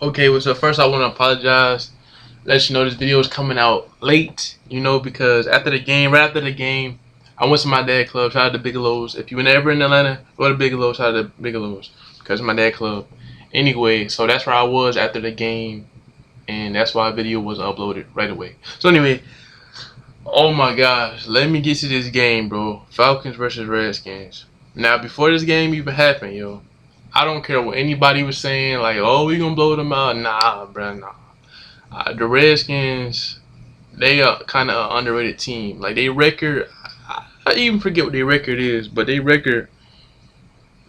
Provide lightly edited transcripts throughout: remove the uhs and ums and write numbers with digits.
Okay, well, so first I want to apologize. Let you know this video is coming out late, because right after the game, I went to my dad club. Shout out to Bigelow's. If you were ever in Atlanta, go to Bigelow's. Shout out to Bigelow's because it's my dad club. Anyway, so that's where I was after the game, and that's why the video wasn't uploaded right away. So anyway, oh my gosh, let me get to this game, bro. Falcons versus Redskins. Now, before this game even happened, yo, I don't care what anybody was saying, like, oh, we gonna blow them out. Nah, bro, nah. The Redskins, they are kind of an underrated team. Like, they record, I even forget what their record is, but their record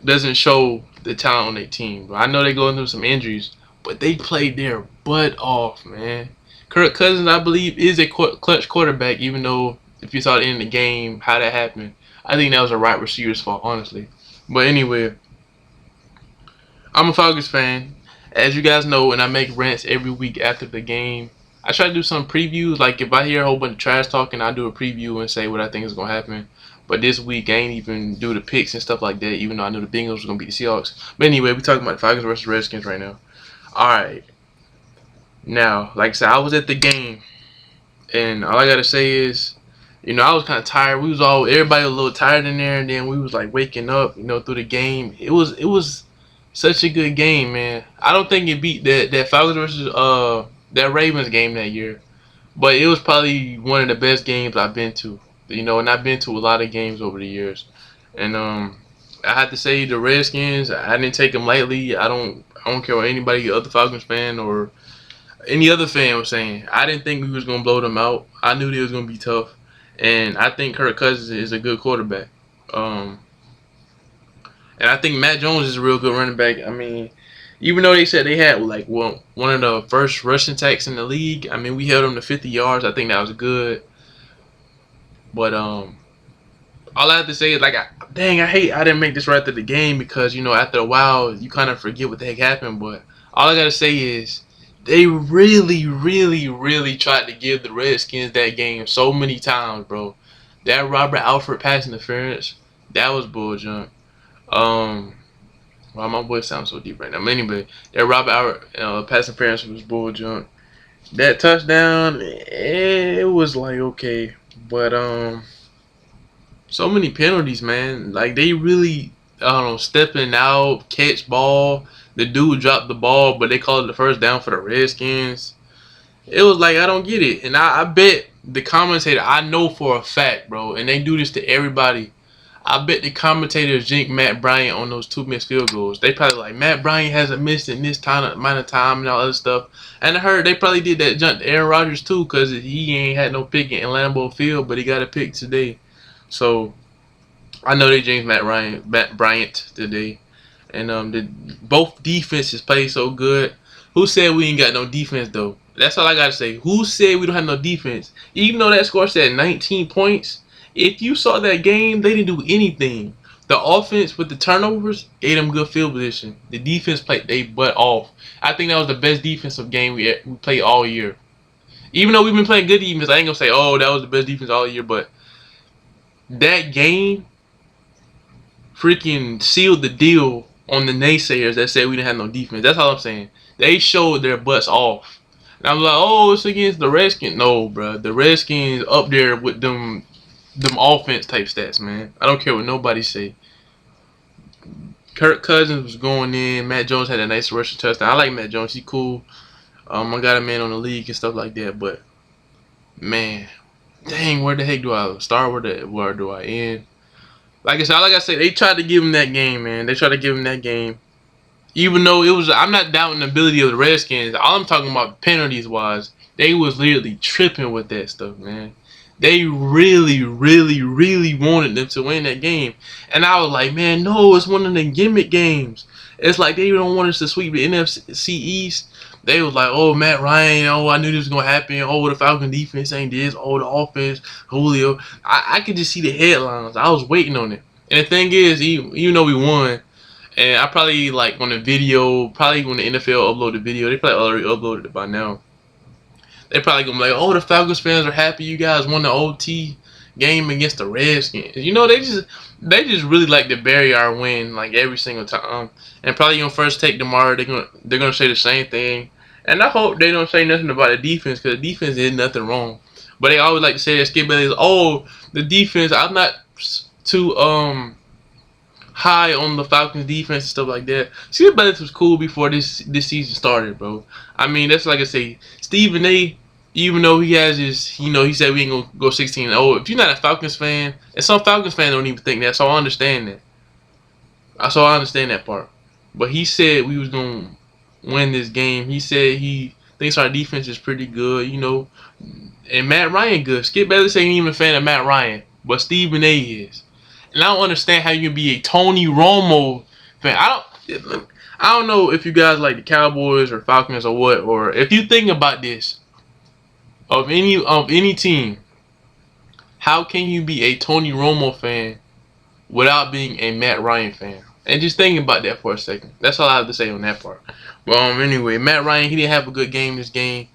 doesn't show the talent on their team. Bro. I know they going through some injuries, but they played their butt off, man. Kirk Cousins, I believe, is a clutch quarterback, even though if you saw the end of the game, how that happened, I think that was a right receiver's fault, honestly. But anyway, I'm a Falcons fan. As you guys know, and I make rants every week after the game. I try to do some previews. Like, if I hear a whole bunch of trash talking, I do a preview and say what I think is going to happen. But this week, I ain't even do the picks and stuff like that, even though I knew the Bengals was going to beat the Seahawks. But anyway, we're talking about the Falcons versus Redskins right now. Alright. Now, like I said, I was at the game. And all I got to say is, I was kind of tired. Everybody was a little tired in there. And then we was like waking up, through the game. It was such a good game, man. I don't think it beat that Falcons versus that Ravens game that year, but it was probably one of the best games I've been to. And I've been to a lot of games over the years, and I have to say the Redskins. I didn't take them lightly. I don't care what anybody, other Falcons fan or any other fan was saying. I didn't think we was gonna blow them out. I knew they was gonna be tough, and I think Kirk Cousins is a good quarterback. And I think Matt Jones is a real good running back. I mean, even though they said they had like one of the first rushing attacks in the league, I mean, we held them to 50 yards. I think that was good. But all I have to say is, like, dang, I didn't make this right after the game because after a while you kind of forget what the heck happened. But all I gotta say is they really, really, really tried to give the Redskins that game so many times, bro. That Robert Alford pass interference, that was bull junk. Wow, my voice sounds so deep right now. But anyway, that Robert Howard pass interference was bull junk. That touchdown, it was like okay, but so many penalties, man. Like they really, I don't know, stepping out, catch ball. The dude dropped the ball, but they called it the first down for the Redskins. It was like I don't get it, and I bet the commentator, I know for a fact, bro, and they do this to everybody. I bet the commentators jinx Matt Bryant on those 2 missed field goals. They probably like, Matt Bryant hasn't missed in this amount of time and all other stuff. And I heard they probably did that jump to Aaron Rodgers too, because he ain't had no pick in Lambeau Field, but he got a pick today. So I know they jinxed Matt Bryant today. And both defenses played so good. Who said we ain't got no defense though? That's all I gotta say. Who said we don't have no defense? Even though that score said 19 points, if you saw that game, they didn't do anything. The offense with the turnovers gave them good field position. The defense played they butt off. I think that was the best defensive game we played all year. Even though we've been playing good defense, I ain't gonna say, oh, that was the best defense all year, but that game freaking sealed the deal on the naysayers that said we didn't have no defense. That's all I'm saying. They showed their butts off. And I'm like, oh, it's against the Redskins. No, bro. The Redskins up there with them offense type stats, man. I don't care what nobody say. Kirk Cousins was going in. Matt Jones had a nice rushing touchdown. I like Matt Jones. He cool. I got a man on the league and stuff like that. But man, dang, where the heck do I start? Where do I end? Like I said, they tried to give him that game, man. They tried to give him that game. Even though it was, I'm not doubting the ability of the Redskins. All I'm talking about penalties wise, they was literally tripping with that stuff, man. They really, really, really wanted them to win that game. And I was like, man, no, it's one of the gimmick games. It's like they don't want us to sweep the NFC East. They was like, oh, Matt Ryan, oh, I knew this was going to happen. Oh, the Falcon defense ain't this. Oh, the offense, Julio. I could just see the headlines. I was waiting on it. And the thing is, even though we won, and I probably, like, on the video, probably when the NFL upload the video, they probably already uploaded it by now. They probably gonna be like, oh, the Falcons fans are happy you guys won the OT game against the Redskins. You know, they just really like to bury our win like every single time. And probably on first take tomorrow they're gonna say the same thing. And I hope they don't say nothing about the defense because the defense did nothing wrong. But they always like to say that Skip Bayless, oh, the defense. I'm not too high on the Falcons defense and stuff like that. Skip Bayless was cool before this season started, bro. I mean, that's like I say, Stephen A. Even though he has his, he said we ain't gonna go 16-0. If you're not a Falcons fan, and some Falcons fans don't even think that, so I understand that. So I understand that part. But he said we was gonna win this game. He said he thinks our defense is pretty good, and Matt Ryan good. Skip Bayless ain't even a fan of Matt Ryan, but Stephen A. is. And I don't understand how you can be a Tony Romo fan. I don't know if you guys like the Cowboys or Falcons or what, or if you think about this of any team, how can you be a Tony Romo fan without being a Matt Ryan fan? And just think about that for a second. That's all I have to say on that part. Anyway, Matt Ryan, he didn't have a good game this game.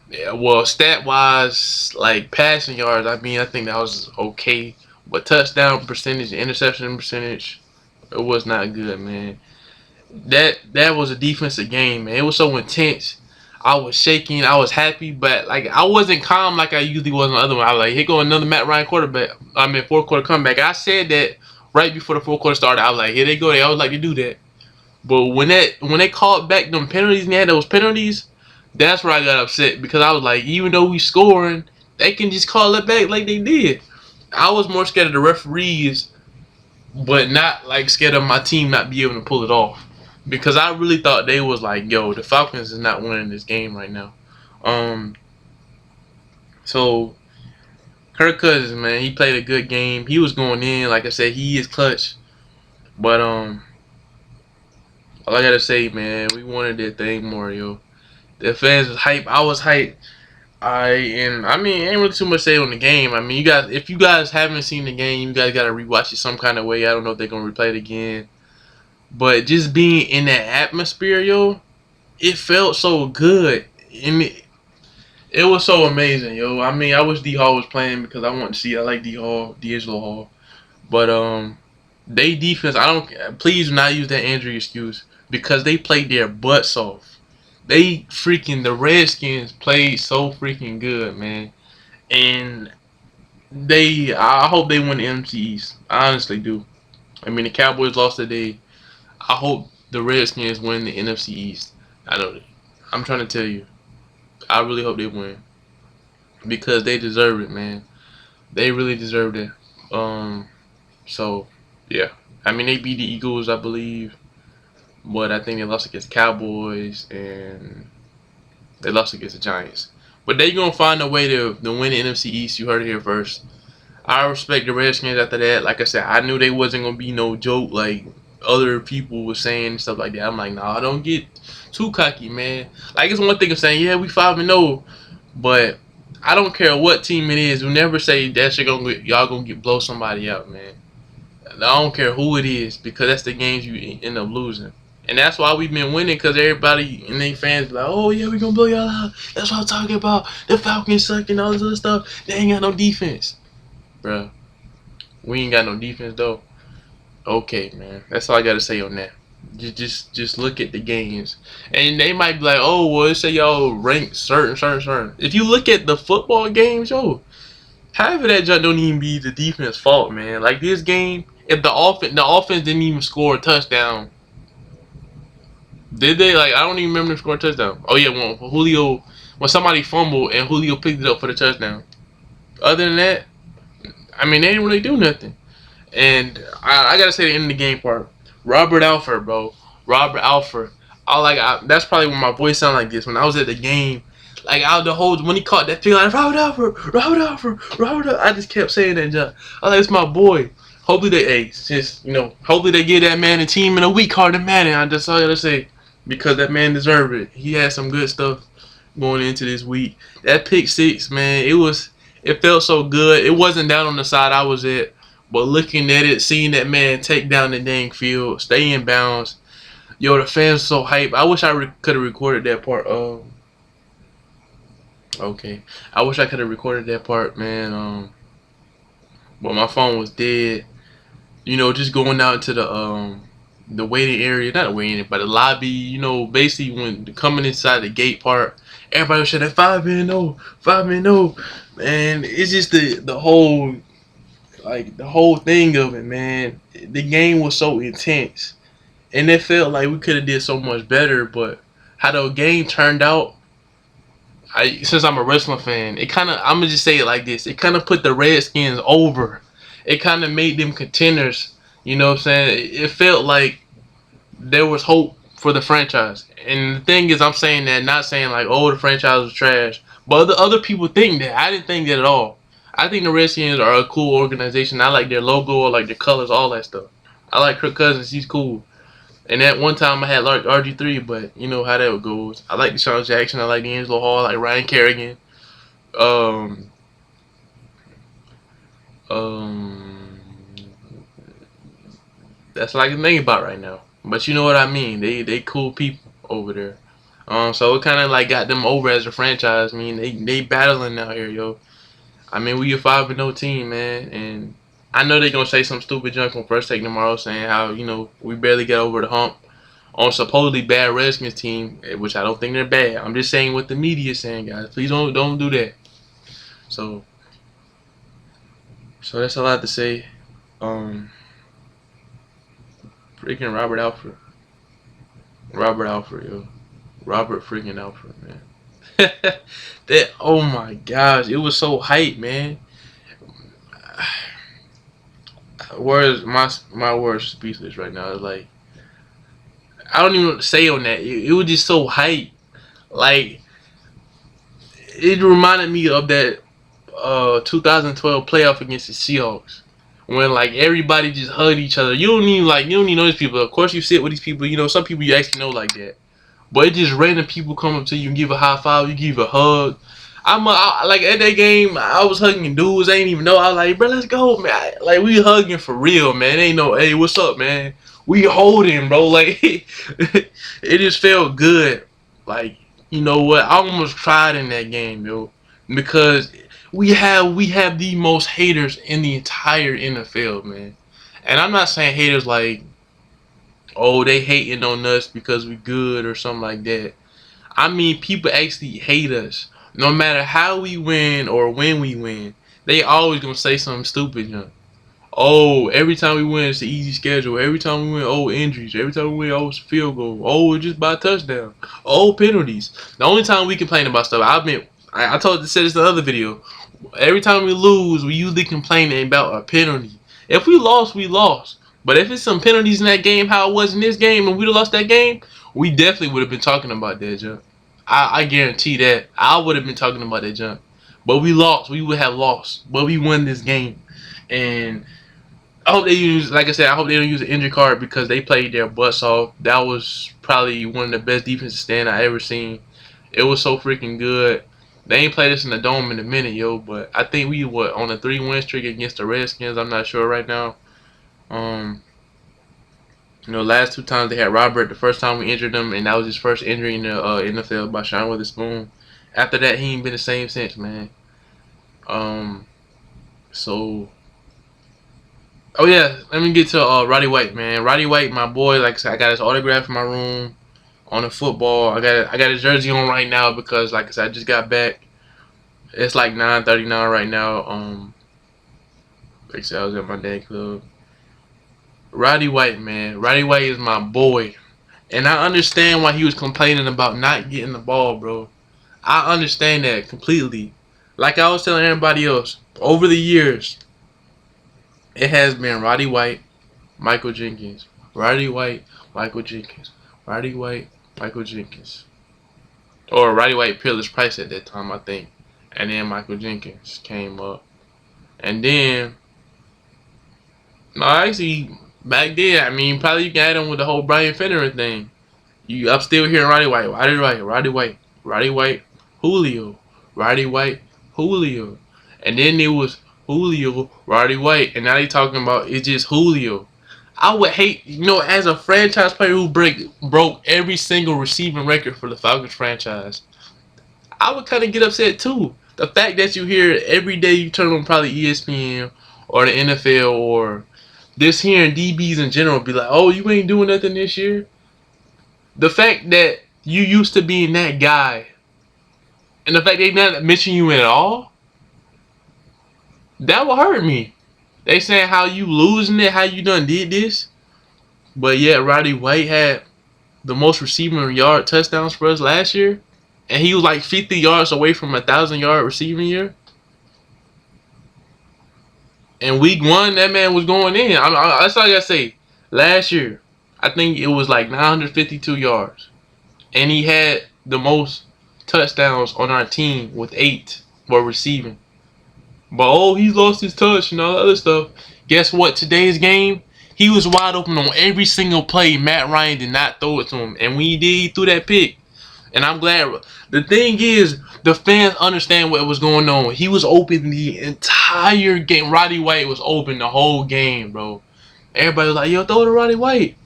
Yeah, well, stat wise, like passing yards, I think that was okay. But touchdown percentage, interception percentage, it was not good, man. That was a defensive game, man. It was so intense. I was shaking. I was happy, but like I wasn't calm like I usually was on the other one. I was like, here go another Matt Ryan quarterback. Fourth quarter comeback. I said that right before the fourth quarter started. I was like, here they go. They always like to do that. But when they called back them penalties and they had those penalties, that's where I got upset because I was like, even though we scoring, they can just call it back like they did. I was more scared of the referees, but not like scared of my team not be able to pull it off. Because I really thought they was like, yo, the Falcons is not winning this game right now. So Kirk Cousins, man, he played a good game. He was going in, like I said, he is clutch. But all I gotta say, man, we wanted that thing more, yo. The fans was hype. I was hype. Ain't really too much to say on the game. If you guys haven't seen the game, you guys gotta rewatch it some kind of way. I don't know if they're gonna replay it again. But just being in that atmosphere, yo, it felt so good. And it was so amazing, yo. I wish D Hall was playing because I want to see. I like D Hall, D'Angelo Hall. But they defense, please do not use that injury excuse because they played their butts off. The Redskins played so freaking good, man. And I hope they win the NFC East. I honestly do. The Cowboys lost today. I hope the Redskins win the NFC East. I'm trying to tell you. I really hope they win. Because they deserve it, man. They really deserve it. So, yeah. They beat the Eagles, I believe. But I think they lost against the Cowboys. And they lost against the Giants. But they going to find a way to win the NFC East. You heard it here first. I respect the Redskins after that. Like I said, I knew they wasn't going to be no joke like other people were saying and stuff like that. I'm like, nah, don't get too cocky, man. Like, it's one thing of saying, yeah, we 5-0, but I don't care what team it is. We'll never say that y'all gonna blow somebody out, man. I don't care who it is because that's the games you end up losing. And that's why we've been winning because everybody and their fans be like, oh, yeah, we gonna blow y'all out. That's what I'm talking about. The Falcons suck and all this other stuff. They ain't got no defense. Bruh, we ain't got no defense, though. Okay, man. That's all I gotta say on that. Just look at the games. And they might be like, oh, well, it say y'all rank certain. If you look at the football games, yo, half of that junk don't even be the defense fault, man. Like this game, if the offense didn't even score a touchdown. Did they? Like, I don't even remember them score a touchdown. Oh, yeah, when somebody fumbled and Julio picked it up for the touchdown. Other than that, they didn't really do nothing. And I gotta say the end of the game part. Robert Alford, bro. Robert Alford. That's probably when my voice sounded like this. When I was at the game, like out the whole when he caught that field, like Robert Alford. I just kept saying that. I was like, it's my boy. Hopefully hopefully they give that man a team in a week harder than Madden. That's all I gotta say. Because that man deserved it. He had some good stuff going into this week. That pick six, man, it felt so good. It wasn't down on the side I was at. But looking at it, seeing that man take down the dang field, stay in bounds, yo, the fans so hype. I wish I could have recorded that part. Okay, I wish I could have recorded that part, man. but my phone was dead. You know, just going out to the waiting area, not the waiting, but the lobby. You know, basically when coming inside the gate part, everybody was shouting 5-0, 5-0, and it's just the whole like the whole thing of it, man. The game was so intense, and it felt like we could have did so much better. But how the game turned out, since I'm a wrestling fan, it kind of I'm gonna just say it like this: it kind of put the Redskins over. It kind of made them contenders. You know what I'm saying? It felt like there was hope for the franchise. And the thing is, I'm saying that not saying like, oh, the franchise was trash, but other people think that. I didn't think that at all. I think the Redskins are a cool organization. I like their logo, I like their colors, all that stuff. I like Kirk Cousins; he's cool. And at one time I had like RG3, but you know how that goes. I like Deshaun Jackson. I like D'Angelo Hall. I like Ryan Kerrigan. Um, um, that's all I can think about right now. But you know what I mean. They cool people over there. So it kind of like got them over as a franchise. I mean, they battling out here, yo. I mean, we a 5-0 team, man, and I know they gonna say some stupid junk on First Take tomorrow, saying how we barely get over the hump on supposedly bad Redskins team, which I don't think they're bad. I'm just saying what the media is saying, guys. Please don't do that. So that's all I have to say. Um, Freaking Robert Alford, yo, Robert freaking Alford, man. That oh my gosh, it was so hype, man. Words, my words speechless right now. It's like I don't even know what to say on that. It was just so hype. Like it reminded me of that 2012 playoff against the Seahawks when like everybody just hugged each other. You don't even know these people. Of course, you sit with these people. You know some people you actually know like that. But it's just random people come up to you and give a high five, you give a hug. Like at that game, I was hugging dudes I ain't even know. I was like, bro, let's go, man. Like we hugging for real, man. Ain't no, hey, what's up, man? We holding, bro. Like it just felt good. Like you know what? I almost cried in that game, yo, because we have the most haters in the entire NFL, man. And I'm not saying haters like, oh, they hating on us because we good or something like that. I mean, people actually hate us. No matter how we win or when we win, they always gonna say something stupid, you know. Oh, every time we win, it's an easy schedule. Every time we win, oh, injuries. Every time we win, oh, it's a field goal. Oh, it's just by a touchdown. Oh, penalties. The only time we complain about stuff, I said this in the other video. Every time we lose, we usually complain about a penalty. If we lost, we lost. But if it's some penalties in that game, how it was in this game, and we'd have lost that game, we definitely would have been talking about that, jump. I guarantee that. I would have been talking about that jump. But we lost. We would have lost. But we won this game. And I hope they use, like I said, I hope they don't use an injury card because they played their butts off. That was probably one of the best defensive stand I ever seen. It was so freaking good. They ain't played us in the dome in a minute, yo. But I think we on a 3-win streak against the Redskins. I'm not sure right now. Um, last two times they had Robert. The first time we injured him, and that was his first injury in the NFL by Sean Witherspoon. After that, he ain't been the same since, man. Um, so, oh yeah, let me get to Roddy White, man. Roddy White, my boy. Like I said, I got his autograph in my room on the football. I got his jersey on right now because, like I said, I just got back. It's like 9:39 right now. Like I said, I was at my dad club. Roddy White, man. Roddy White is my boy. And I understand why he was complaining about not getting the ball, bro. I understand that completely. Like I was telling everybody else, over the years, it has been Roddy White, Michael Jenkins. Roddy White, Michael Jenkins. Roddy White, Michael Jenkins. Or Roddy White, Peerless Price at that time, I think. And then Michael Jenkins came up. And then, no, actually, back then, I mean, probably you can add him with the whole Brian Federer thing. I'm still hearing Roddy White, Roddy White, Roddy White, Roddy White, Julio, Roddy White, Julio, and then it was Julio, Roddy White, and now they talking about it's just Julio. I would hate, as a franchise player who broke every single receiving record for the Falcons franchise, I would kind of get upset too. The fact that you hear every day you turn on probably ESPN or the NFL or this here and DBs in general be like, oh, you ain't doing nothing this year. The fact that you used to being that guy and the fact they not mention you at all, that will hurt me. They saying how you losing it, how you done did this. But yet Roddy White had the most receiving yard touchdowns for us last year. And he was like 50 yards away from a 1,000-yard receiving year. And week 1, that man was going in. That's all I gotta say. Last year, I think it was like 952 yards. And he had the most touchdowns on our team with 8 for receiving. But oh, he's lost his touch and all that other stuff. Guess what? Today's game, he was wide open on every single play. Matt Ryan did not throw it to him. And when he did, he threw that pick. And I'm glad. The thing is, the fans understand what was going on. He was open the entire game. Roddy White was open the whole game, bro. Everybody was like, yo, throw to Roddy White.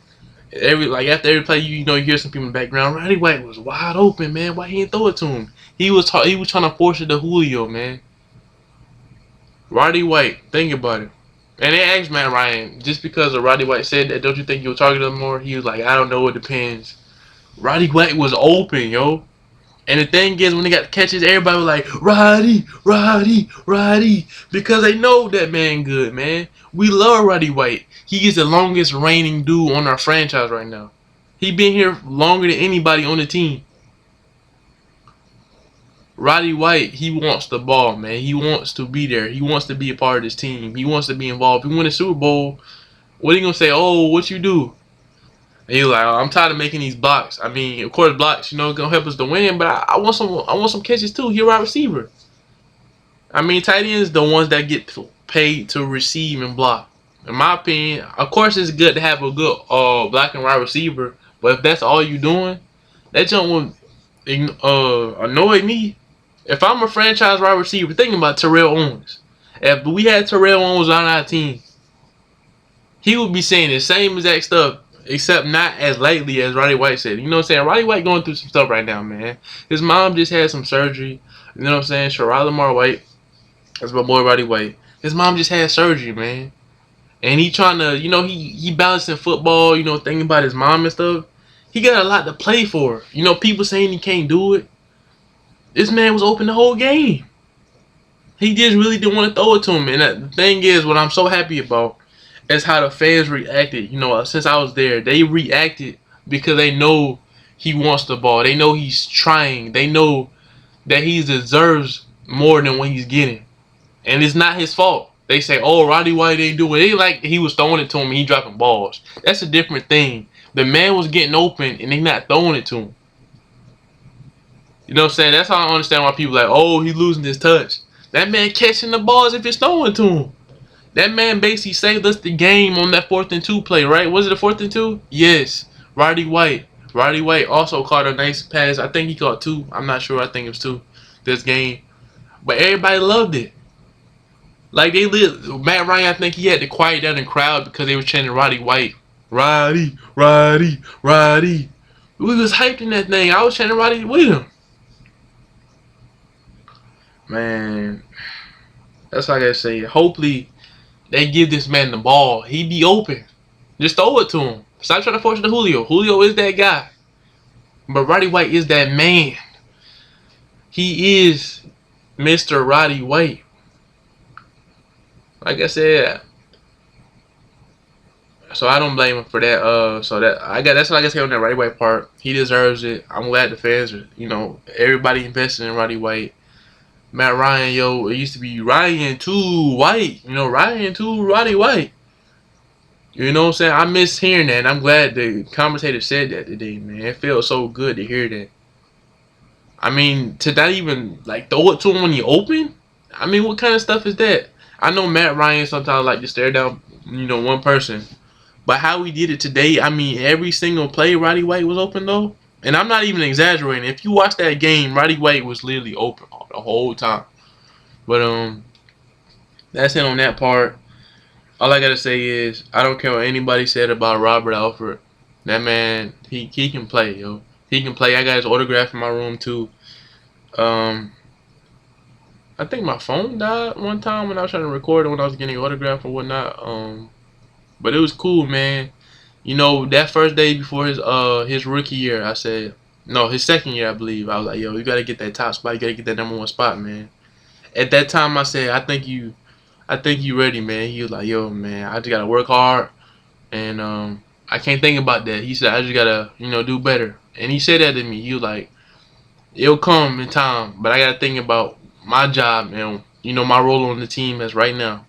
After every play, you hear some people in the background. Roddy White was wide open, man. Why he didn't throw it to him? He was trying to force it to Julio, man. Roddy White, think about it. And they asked Matt Ryan, just because of Roddy White said that, don't you think you'll target him more? He was like, I don't know, it depends. Roddy White was open, yo. And the thing is, when they got catches, everybody was like, Roddy, Roddy, Roddy. Because they know that man good, man. We love Roddy White. He is the longest reigning dude on our franchise right now. He been here longer than anybody on the team. Roddy White, he wants the ball, man. He wants to be there. He wants to be a part of this team. He wants to be involved. If we win a Super Bowl, what are you going to say? Oh, what you do? And he's like, oh, I'm tired of making these blocks. I mean, of course, blocks, gonna help us to win, but I want some catches too. He's a wide receiver. I mean, tight ends the ones that get paid to receive and block. In my opinion, of course, it's good to have a good block and wide receiver, but if that's all you doing, that jump would annoy me. If I'm a franchise wide receiver, think about Terrell Owens. If we had Terrell Owens on our team, he would be saying the same exact stuff, except not as lightly as Roddy White said. You know what I'm saying? Roddy White going through some stuff right now, man. His mom just had some surgery. You know what I'm saying? Sherrod Lamar White. That's my boy Roddy White. His mom just had surgery, man. And he trying to, he balancing football, thinking about his mom and stuff. He got a lot to play for. People saying he can't do it. This man was open the whole game. He just really didn't want to throw it to him. And the thing is, what I'm so happy about is how the fans reacted. Since I was there, they reacted because they know he wants the ball. They know he's trying. They know that he deserves more than what he's getting. And it's not his fault. They say, oh, Roddy White ain't do it. It ain't like he was throwing it to him and he dropping balls. That's a different thing. The man was getting open and they not throwing it to him. You know what I'm saying? That's how I understand why people like, oh, he losing his touch. That man catching the balls if it's throwing to him. That man basically saved us the game on that 4th and 2 play, right? Was it a 4th and 2? Yes. Roddy White. Roddy White also caught a nice pass. I think he caught 2. I'm not sure. I think it was 2 this game. But everybody loved it. Like Matt Ryan, I think he had to quiet down the crowd because they were chanting Roddy White. Roddy, Roddy, Roddy. We was hyping that thing. I was chanting Roddy with him. Man, that's all I gotta say. Hopefully, they give this man the ball. He be open. Just throw it to him. Stop trying to force it to Julio. Julio is that guy. But Roddy White is that man. He is Mr. Roddy White. Like I said, so I don't blame him for that. That's what I gotta say on that Roddy White part. He deserves it. I'm glad the fans are, everybody invested in Roddy White. Matt Ryan, it used to be Ryan 2 White. Ryan 2 Roddy White. You know what I'm saying? I miss hearing that, and I'm glad the commentator said that today, man. It felt so good to hear that. I mean, to not even, throw it to him when he open? I mean, what kind of stuff is that? I know Matt Ryan sometimes like to stare down, one person. But how he did it today, I mean, every single play Roddy White was open, though. And I'm not even exaggerating. If you watch that game, Roddy White was literally open the whole time. But, that's it on that part. All I gotta say is, I don't care what anybody said about Robert Alford. That man, he can play, yo. He can play. I got his autograph in my room, too. I think my phone died one time when I was trying to record it when I was getting autograph and whatnot. But it was cool, man. You know, that first day before his rookie year, I said no, his second year, I believe. I was like, yo, you gotta get that top spot. You gotta get that number one spot, man. At that time, I said, I think you ready, man. He was like, yo, man, I just gotta work hard, and I can't think about that. He said, I just gotta, do better. And he said that to me. He was like, it'll come in time, but I gotta think about my job and my role on the team as right now.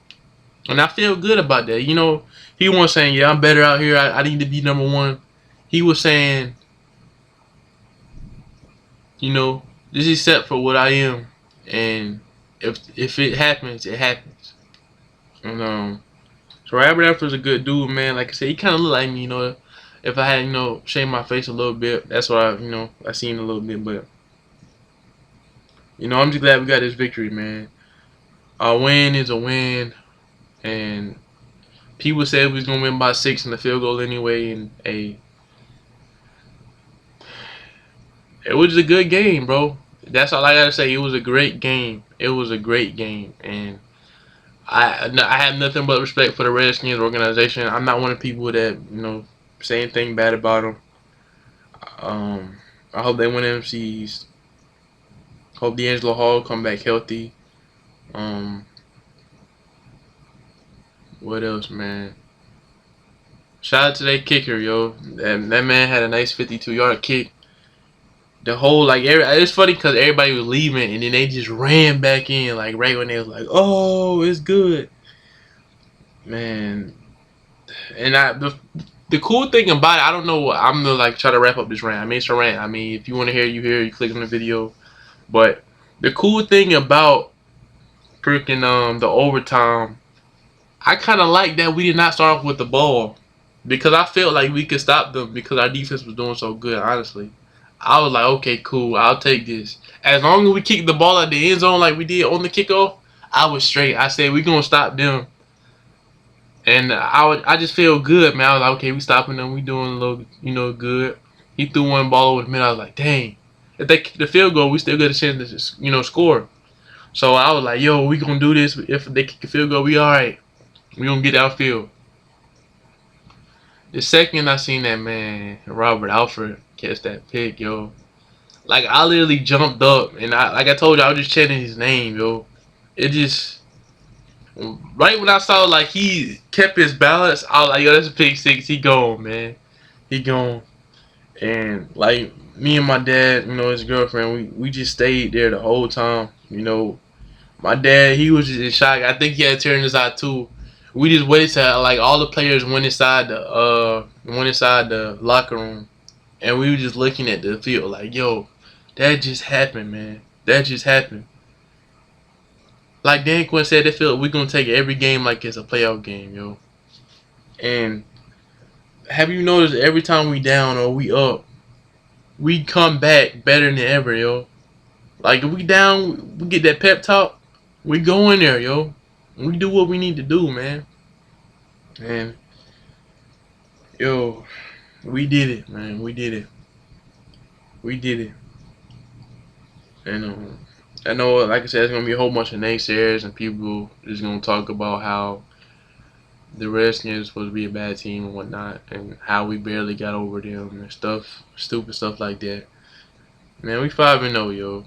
And I feel good about that. He wasn't saying, yeah, I'm better out here. I need to be number one. He was saying, this is set for what I am, and if it happens, it happens. And so Robert Alford's a good dude, man. Like I said, he kind of looked like me, If I had, shaved my face a little bit, that's what I seen a little bit. But I'm just glad we got this victory, man. A win is a win, and people said we was gonna win by 6 in the field goal anyway. And it was a good game, bro. That's all I gotta say. It was a great game. It was a great game, and I have nothing but respect for the Redskins organization. I'm not one of the people that say anything bad about them. I hope they win MCs. Hope D'Angelo Hall come back healthy. What else, man? Shout out to that kicker, yo. That man had a nice 52-yard kick. The whole it's funny because everybody was leaving and then they just ran back in right when they was like, oh, it's good, man. And the cool thing about it, I don't know. I'm gonna try to wrap up this rant. I mean, it's a rant. I mean, if you want to hear, you click on the video. But the cool thing about freaking the overtime, I kind of like that we did not start off with the ball because I felt like we could stop them because our defense was doing so good. Honestly, I was like, okay, cool, I'll take this. As long as we kick the ball at the end zone like we did on the kickoff, I was straight. I said we're gonna stop them. And I just feel good, man. I was like, okay, we stopping them. We doing a little, good. He threw one ball over the middle. I was like, dang. If they kick the field goal, we still get a chance to, score. So I was like, yo, we gonna do this. If they kick the field goal, we all right. We gonna get outfield. The second I seen that man, Robert Alford, catch that pick, yo. I literally jumped up, and I told you, I was just chanting his name, yo. It just... Right when I saw he kept his balance, I was like, yo, that's a pick 6. He gone, man. He gone. And me and my dad, his girlfriend, we just stayed there the whole time. My dad, he was just in shock. I think he had tears in his eye too. We just waited till all the players went inside the locker room, and we were just looking at the field yo, that just happened, man. That just happened. Like Dan Quinn said, they feel we're gonna take every game like it's a playoff game, yo. And have you noticed every time we down or we up, we come back better than ever, yo. If we down, we get that pep talk, we go in there, yo. We do what we need to do, man. And yo, we did it, man. We did it. We did it. And I know, like I said, there's gonna be a whole bunch of naysayers and people just gonna talk about how the Redskins are supposed to be a bad team and whatnot, and how we barely got over them and stuff, stupid stuff like that. Man, we 5-0, yo.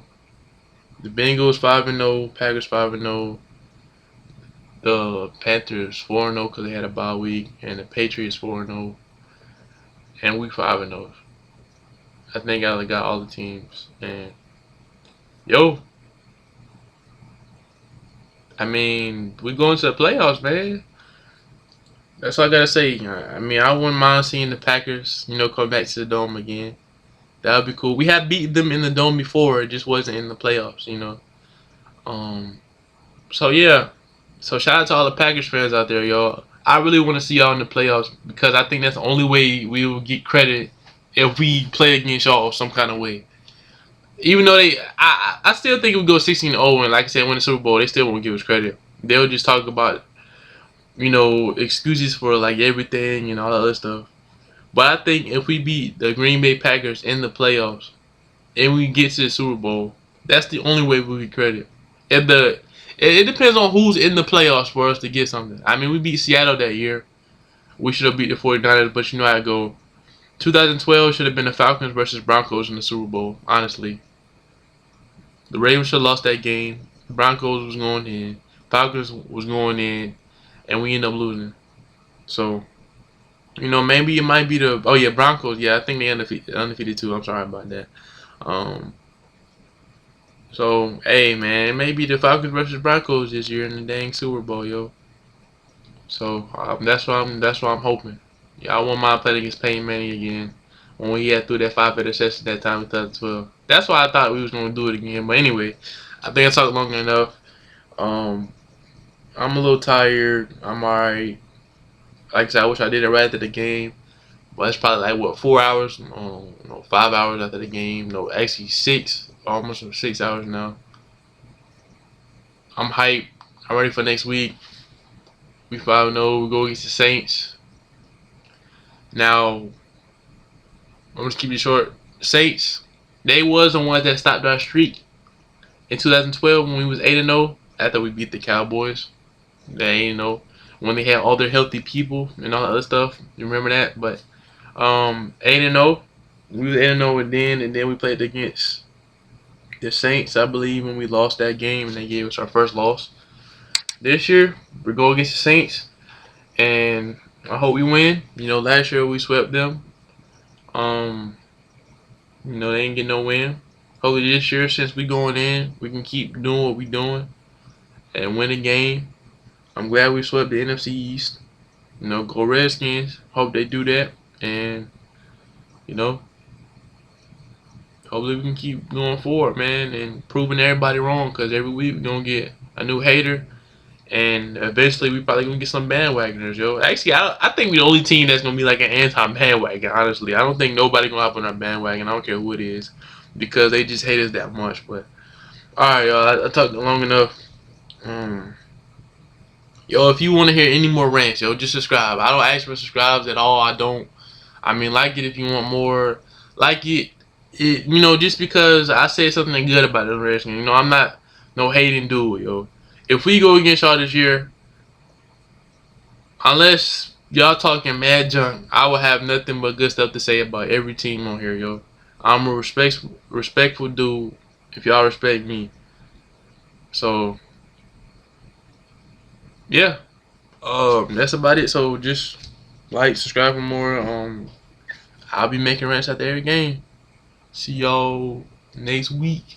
The Bengals 5-0, Packers 5-0, the Panthers 4-0 because they had a bye week, and the Patriots 4-0, and we 5-0. I think I got all the teams, and yo. I mean, we going to the playoffs, man. That's all I gotta say. I mean, I wouldn't mind seeing the Packers, come back to the Dome again. That would be cool. We have beaten them in the Dome before. It just wasn't in the playoffs, So, yeah. So, shout out to all the Packers fans out there, y'all. I really want to see y'all in the playoffs because I think that's the only way we will get credit if we play against y'all some kind of way. Even though I still think if we go 16-0 and like I said, win the Super Bowl, they still won't give us credit. They'll just talk about, excuses for everything and all that other stuff. But I think if we beat the Green Bay Packers in the playoffs and we get to the Super Bowl, that's the only way we get credit. If the it depends on who's in the playoffs for us to get something. I mean, we beat Seattle that year. We should have beat the 49ers, but you know how it go. 2012 should have been the Falcons versus Broncos in the Super Bowl. Honestly, the Ravens should have lost that game. Broncos was going in. Falcons was going in, and we ended up losing. So, you know, maybe it might be the Broncos. Yeah, I think they undefeated too. I'm sorry about that. Um, so hey man, maybe the Falcons versus Broncos this year in the dang Super Bowl, yo. So that's what I'm hoping. Yeah, I want my play against Peyton Manning again when we had through that 5 interceptions that time in 2012. That's why I thought we was gonna do it again. But anyway, I think I talked long enough. Um, I'm a little tired. I'm alright. Like I said, I wish I did it right after the game. But it's probably like what 4 hours, no 5 hours after the game. No, actually 6, almost 6 hours now. I'm hyped. I'm ready for next week. We 5-0. We go against the Saints. Now, I'm just keep it short. Saints, they was the ones that stopped our streak in 2012 when we was 8-0 after we beat the Cowboys. They 8-0 when they had all their healthy people and all that other stuff. You remember that? But 8-0, we was 8-0 and then we played against the Saints, I believe, when we lost that game and they gave us our first loss. This year, we go against the Saints and I hope we win. You know, last year we swept them. You know, they ain't get no win. Hopefully this year, since we going in, we can keep doing what we doing and win a game. I'm glad we swept the NFC East. You know, go Redskins. Hope they do that. And, you know, hopefully we can keep going forward, man, and proving everybody wrong. Because every week we're going to get a new hater. And eventually we probably going to get some bandwagoners, yo. Actually, I think we're the only team that's going to be like an anti-bandwagon, honestly. I don't think nobody going to hop on our bandwagon. I don't care who it is. Because they just hate us that much. But, alright, y'all. I talked long enough. Yo, if you want to hear any more rants, yo, just subscribe. I don't ask for subscribes at all. I don't. I mean, like it if you want more. Like it, you know, just because I said something good about the Redskins. You know, I'm not no hating dude, yo. If we go against y'all this year, unless y'all talking mad junk, I will have nothing but good stuff to say about every team on here, yo. I'm a respectful dude if y'all respect me. So, yeah. That's about it. So just like, subscribe for more. I'll be making rants after every game. See y'all next week.